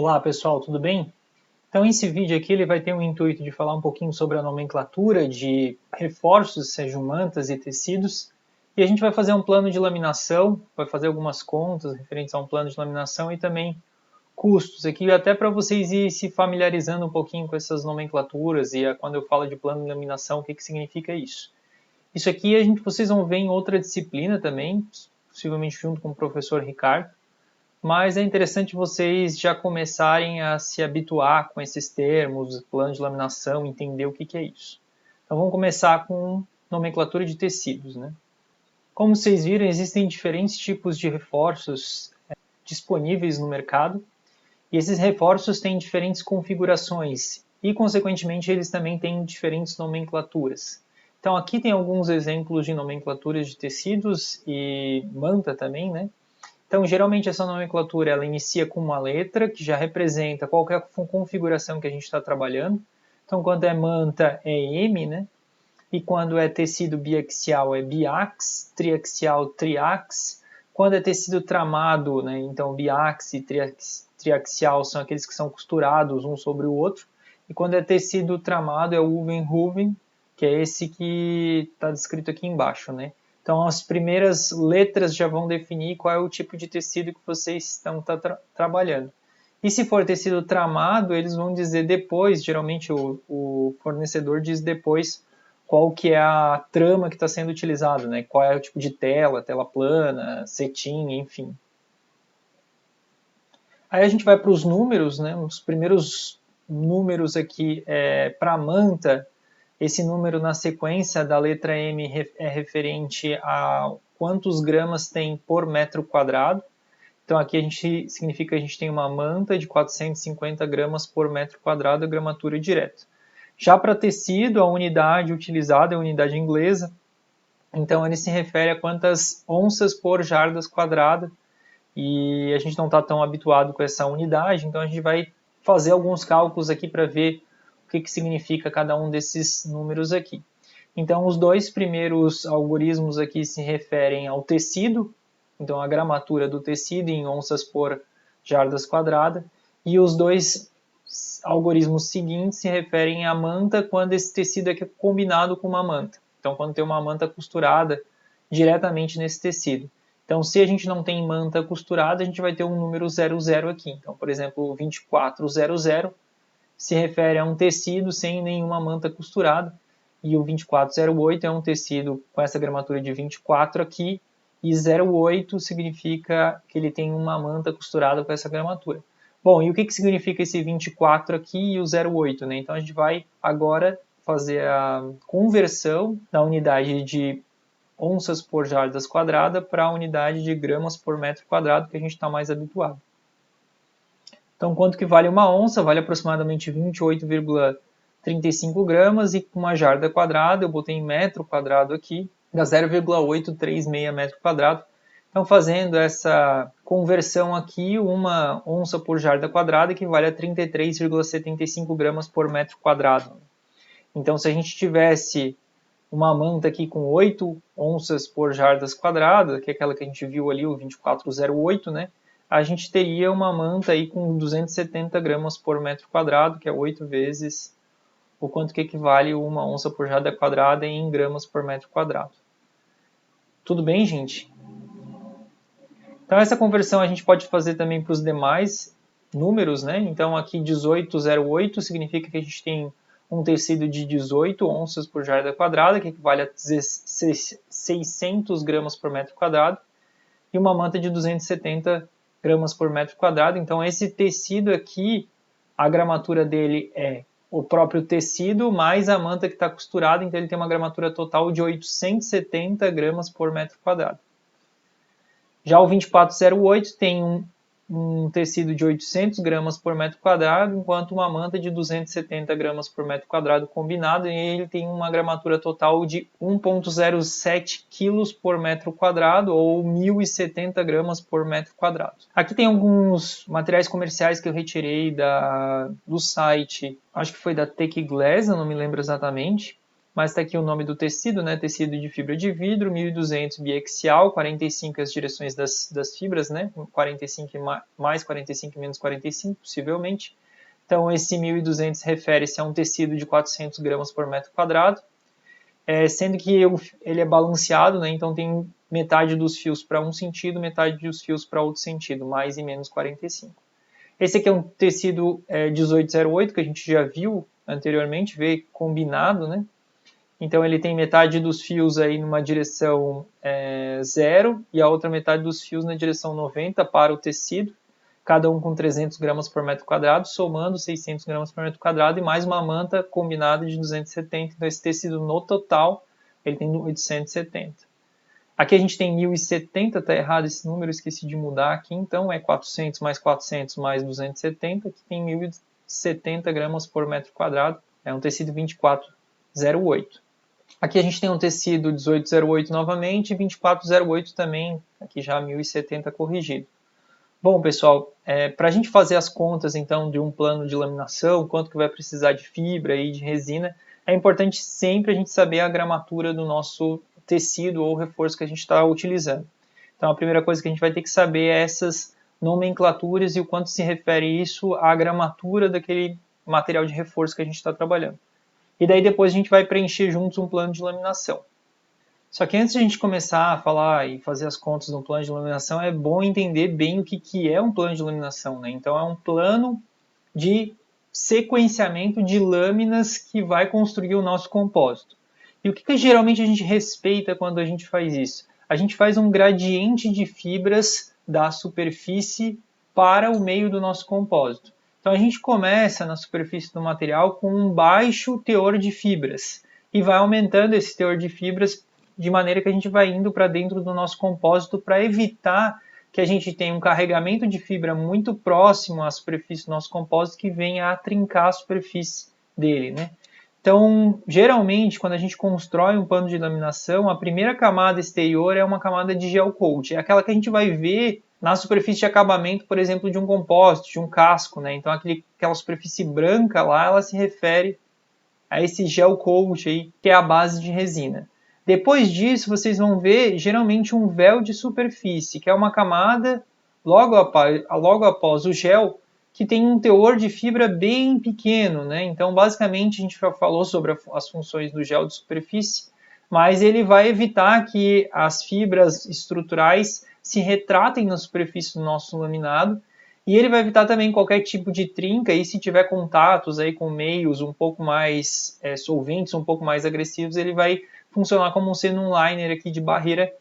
Olá pessoal, tudo bem? Então esse vídeo aqui ele vai ter o intuito de falar um pouquinho sobre a nomenclatura de reforços, sejam mantas e tecidos, e a gente vai fazer um plano de laminação, vai fazer algumas contas referentes a um plano de laminação e também custos aqui, até para vocês irem se familiarizando um pouquinho com essas nomenclaturas e quando eu falo de plano de laminação, o que significa isso. Isso aqui vocês vão ver em outra disciplina também, possivelmente junto com o professor Ricardo, mas é interessante vocês já começarem a se habituar com esses termos, plano de laminação, entender o que é isso. Então vamos começar com nomenclatura de tecidos, né? Como vocês viram, existem diferentes tipos de reforços disponíveis no mercado, e esses reforços têm diferentes configurações, e consequentemente eles também têm diferentes nomenclaturas. Então aqui tem alguns exemplos de nomenclaturas de tecidos e manta também, né? Então, geralmente essa nomenclatura ela inicia com uma letra que já representa qual é a configuração que a gente está trabalhando. Então, quando é manta é M, né? E quando é tecido biaxial é biax, triaxial triax. Quando é tecido tramado, né? Então biax e triaxial são aqueles que são costurados um sobre o outro. E quando é tecido tramado é o woven, que é esse que está descrito aqui embaixo, né? Então, as primeiras letras já vão definir qual é o tipo de tecido que vocês estão trabalhando. E se for tecido tramado, eles vão dizer depois, geralmente o fornecedor diz depois qual que é a trama que está sendo utilizada, né? Qual é o tipo de tela plana, cetim, enfim. Aí a gente vai para os números, né? Os primeiros números aqui para a manta. Esse número na sequência da letra M é referente a quantos gramas tem por metro quadrado. Então aqui significa que a gente tem uma manta de 450 gramas por metro quadrado, a gramatura direta. Já para tecido, a unidade utilizada é a unidade inglesa. Então ele se refere a quantas onças por jardas quadrada. E a gente não está tão habituado com essa unidade, então a gente vai fazer alguns cálculos aqui para ver o que significa cada um desses números aqui. Então, os dois primeiros algoritmos aqui se referem ao tecido, então a gramatura do tecido em onças por jardas quadrada, e os dois algoritmos seguintes se referem à manta quando esse tecido é combinado com uma manta. Então, quando tem uma manta costurada diretamente nesse tecido. Então, se a gente não tem manta costurada, a gente vai ter um número 00 aqui. Então, por exemplo, 2400 se refere a um tecido sem nenhuma manta costurada, e o 2408 é um tecido com essa gramatura de 24 aqui, e 08 significa que ele tem uma manta costurada com essa gramatura. Bom, e o que significa esse 24 aqui e o 08, né? Então a gente vai agora fazer a conversão da unidade de onças por jardas quadrada para a unidade de gramas por metro quadrado que a gente está mais habituado. Então, quanto que vale uma onça? Vale aproximadamente 28,35 gramas e com uma jarda quadrada, eu botei em metro quadrado aqui, dá 0,836 metro quadrado. Então, fazendo essa conversão aqui, uma onça por jarda quadrada equivale a 33,75 gramas por metro quadrado. Então, se a gente tivesse uma manta aqui com 8 onças por jardas quadradas, que é aquela que a gente viu ali, o 2408, né? A gente teria uma manta aí com 270 gramas por metro quadrado, que é 8 vezes o quanto que equivale uma onça por jarda quadrada em gramas por metro quadrado. Tudo bem, gente? Então essa conversão a gente pode fazer também para os demais números, né? Então aqui 1808 significa que a gente tem um tecido de 18 onças por jarda quadrada, que equivale a 600 gramas por metro quadrado, e uma manta de 270 gramas por metro quadrado. Então esse tecido aqui, a gramatura dele é o próprio tecido mais a manta que está costurada, então ele tem uma gramatura total de 870 gramas por metro quadrado. Já o 2408 tem um tecido de 800 gramas por metro quadrado, enquanto uma manta de 270 gramas por metro quadrado combinado, e ele tem uma gramatura total de 1,07 quilos por metro quadrado, ou 1.070 gramas por metro quadrado. Aqui tem alguns materiais comerciais que eu retirei do site, acho que foi da Tech Glass, eu não me lembro exatamente, mas está aqui o nome do tecido, né? Tecido de fibra de vidro, 1200 biaxial, 45 as direções das fibras, né? 45 mais 45 menos 45, possivelmente. Então, esse 1200 refere-se a um tecido de 400 gramas por metro quadrado, sendo que ele é balanceado, né? Então tem metade dos fios para um sentido, metade dos fios para outro sentido, mais e menos 45. Esse aqui é um tecido 1808, que a gente já viu anteriormente, veio combinado, né? Então ele tem metade dos fios aí numa direção 0 e a outra metade dos fios na direção 90 para o tecido, cada um com 300 gramas por metro quadrado, somando 600 gramas por metro quadrado e mais uma manta combinada de 270. Então esse tecido no total ele tem 870. Aqui a gente tem 1070, está errado esse número, esqueci de mudar aqui, então é 400 mais 270, que tem 1070 gramas por metro quadrado, é um tecido 2408. Aqui a gente tem um tecido 1808 novamente e 2408 também, aqui já 1070 corrigido. Bom, pessoal, para a gente fazer as contas então de um plano de laminação, quanto que vai precisar de fibra e de resina, é importante sempre a gente saber a gramatura do nosso tecido ou reforço que a gente está utilizando. Então a primeira coisa que a gente vai ter que saber é essas nomenclaturas e o quanto se refere isso à gramatura daquele material de reforço que a gente está trabalhando. E daí depois a gente vai preencher juntos um plano de laminação. Só que antes de a gente começar a falar e fazer as contas do plano de laminação, é bom entender bem o que é um plano de laminação, né? Então é um plano de sequenciamento de lâminas que vai construir o nosso compósito. E o que geralmente a gente respeita quando a gente faz isso? A gente faz um gradiente de fibras da superfície para o meio do nosso compósito. Então a gente começa na superfície do material com um baixo teor de fibras e vai aumentando esse teor de fibras de maneira que a gente vai indo para dentro do nosso compósito para evitar que a gente tenha um carregamento de fibra muito próximo à superfície do nosso compósito que venha a trincar a superfície dele, né? Então, geralmente, quando a gente constrói um pano de laminação, a primeira camada exterior é uma camada de gel coat. É aquela que a gente vai ver na superfície de acabamento, por exemplo, de um compósito, de um casco, né? Então, aquela superfície branca lá, ela se refere a esse gel coat aí, que é a base de resina. Depois disso, vocês vão ver geralmente um véu de superfície, que é uma camada logo após o gel, que tem um teor de fibra bem pequeno, né? Então, basicamente, a gente já falou sobre as funções do gel de superfície, mas ele vai evitar que as fibras estruturais se retratem na superfície do nosso laminado, e ele vai evitar também qualquer tipo de trinca, e se tiver contatos aí com meios um pouco mais solventes, um pouco mais agressivos, ele vai funcionar como sendo um liner aqui de barreira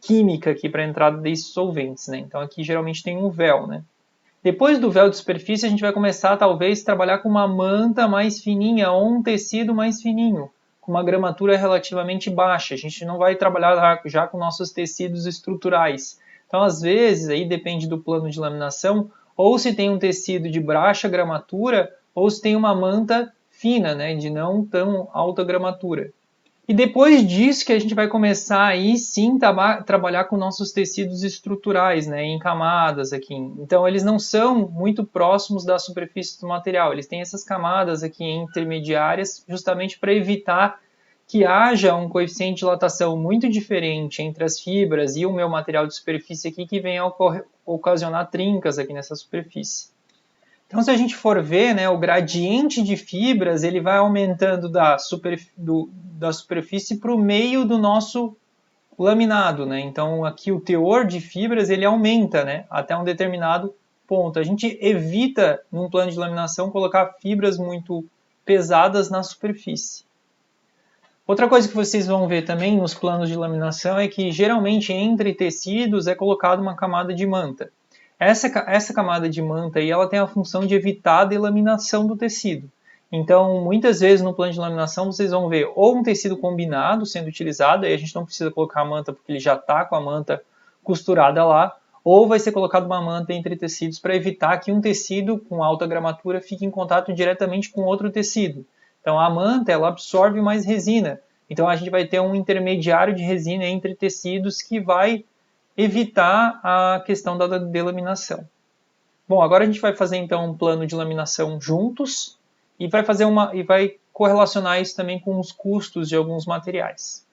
química aqui para a entrada desses solventes, né? Então aqui geralmente tem um véu, né? Depois do véu de superfície, a gente vai começar talvez trabalhar com uma manta mais fininha ou um tecido mais fininho, com uma gramatura relativamente baixa. A gente não vai trabalhar já com nossos tecidos estruturais. Então, às vezes, aí depende do plano de laminação, ou se tem um tecido de baixa gramatura, ou se tem uma manta fina, né, de não tão alta gramatura. E depois disso que a gente vai começar aí sim trabalhar com nossos tecidos estruturais, né, em camadas aqui. Então eles não são muito próximos da superfície do material, eles têm essas camadas aqui intermediárias justamente para evitar que haja um coeficiente de dilatação muito diferente entre as fibras e o meu material de superfície aqui que venha a ocasionar trincas aqui nessa superfície. Então, se a gente for ver, né, o gradiente de fibras ele vai aumentando da superfície para o meio do nosso laminado, né? Então, aqui o teor de fibras ele aumenta, né, até um determinado ponto. A gente evita, num plano de laminação, colocar fibras muito pesadas na superfície. Outra coisa que vocês vão ver também nos planos de laminação é que, geralmente, entre tecidos é colocada uma camada de manta. Essa camada de manta aí, ela tem a função de evitar a delaminação do tecido. Então, muitas vezes no plano de laminação vocês vão ver ou um tecido combinado sendo utilizado, aí a gente não precisa colocar a manta porque ele já está com a manta costurada lá, ou vai ser colocado uma manta entre tecidos para evitar que um tecido com alta gramatura fique em contato diretamente com outro tecido. Então a manta ela absorve mais resina, então a gente vai ter um intermediário de resina entre tecidos que vai evitar a questão da delaminação. Bom, agora a gente vai fazer então um plano de laminação juntos e vai correlacionar isso também com os custos de alguns materiais.